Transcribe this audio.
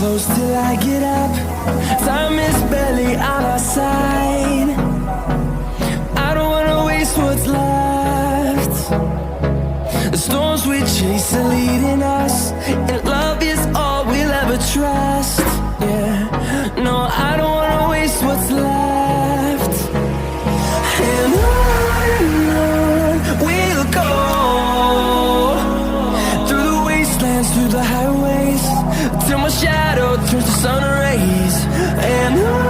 close till I get up. Time is barely on our side. I don't wanna waste what's left. The storms we chase are leading us, and love is all we'll ever trust. Yeah, no, I don't wanna waste what's left. And on we'll go, through the wastelands, through the highways, till my shadow turns to sun rays. And on